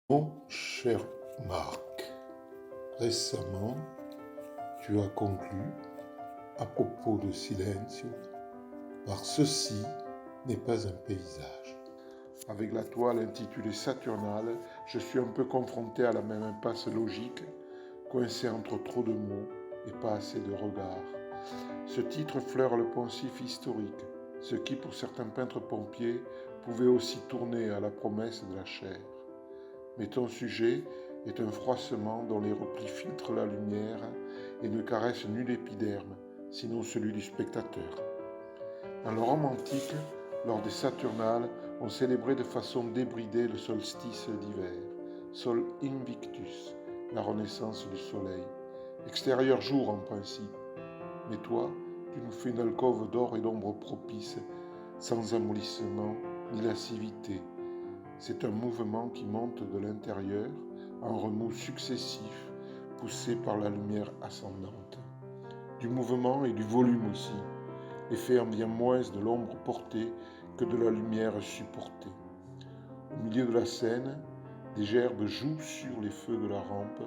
Mon cher Marc, récemment, tu as conclu, à propos de Silencio, par ceci n'est pas un paysage. Avec la toile intitulée Saturnale, je suis un peu confronté à la même impasse logique, coincé entre trop de mots et pas assez de regards. Ce titre fleure le poncif historique, ce qui, pour certains peintres pompiers, pouvait aussi tourner à la promesse de la chair. Mais ton sujet est un froissement dont les replis filtrent la lumière et ne caressent nul épiderme, sinon celui du spectateur. Dans le Rome antique, lors des Saturnales, on célébrait de façon débridée le solstice d'hiver, Sol Invictus, la renaissance du soleil. Extérieur jour en principe. Mais toi, tu nous fais une alcôve d'or et d'ombre propice, sans amollissement ni lascivité. C'est un mouvement qui monte de l'intérieur, en remous successifs, poussé par la lumière ascendante. Du mouvement et du volume aussi. L'effet en vient moins de l'ombre portée que de la lumière supportée. Au milieu de la scène, des gerbes jouent sur les feux de la rampe,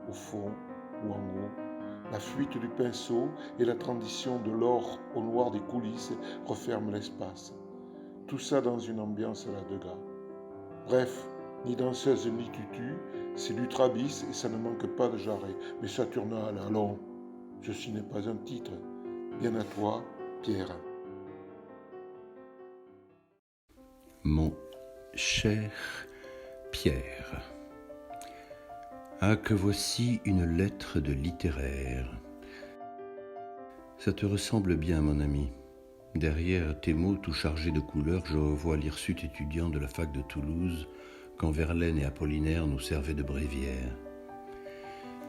au fond ou en haut. La fuite du pinceau et la transition de l'or au noir des coulisses referment l'espace. Tout ça dans une ambiance à la Degas. Bref, ni danseuse ni tutu, c'est du trabis et ça ne manque pas de jarret. Mais Saturnale, allons, ceci n'est pas un titre. Bien à toi, Pierre. Mon cher Pierre, ah que voici une lettre de littéraire. Ça te ressemble bien, mon ami. Derrière tes mots tout chargés de couleurs, je revois l'hirsute étudiant de la fac de Toulouse quand Verlaine et Apollinaire nous servaient de bréviaire.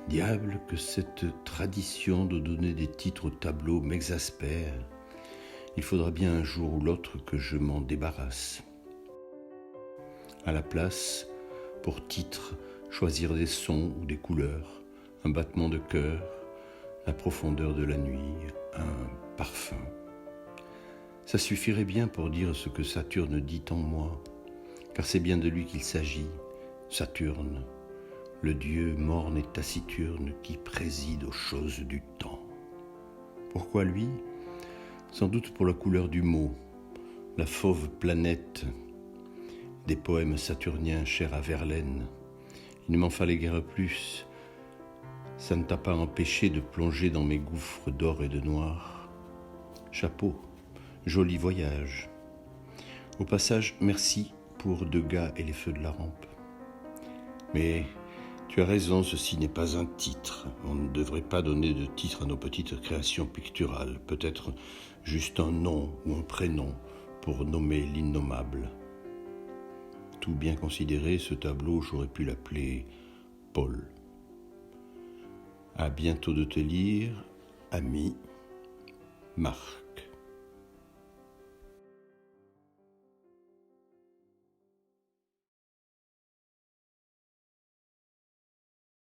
Diable que cette tradition de donner des titres aux tableaux m'exaspère. Il faudra bien un jour ou l'autre que je m'en débarrasse. À la place, pour titre, choisir des sons ou des couleurs, un battement de cœur, la profondeur de la nuit, un parfum. Ça suffirait bien pour dire ce que Saturne dit en moi, car c'est bien de lui qu'il s'agit, Saturne, le dieu morne et taciturne qui préside aux choses du temps. Pourquoi lui ? Sans doute pour la couleur du mot, la fauve planète des poèmes saturniens chers à Verlaine. Il ne m'en fallait guère plus. Ça ne t'a pas empêché de plonger dans mes gouffres d'or et de noir. Chapeau, joli voyage. Au passage, merci pour Degas et les feux de la rampe. Mais tu as raison, ceci n'est pas un titre. On ne devrait pas donner de titre à nos petites créations picturales. Peut-être juste un nom ou un prénom pour nommer l'innommable. Tout bien considéré, ce tableau, j'aurais pu l'appeler Paul. À bientôt de te lire, ami Marc.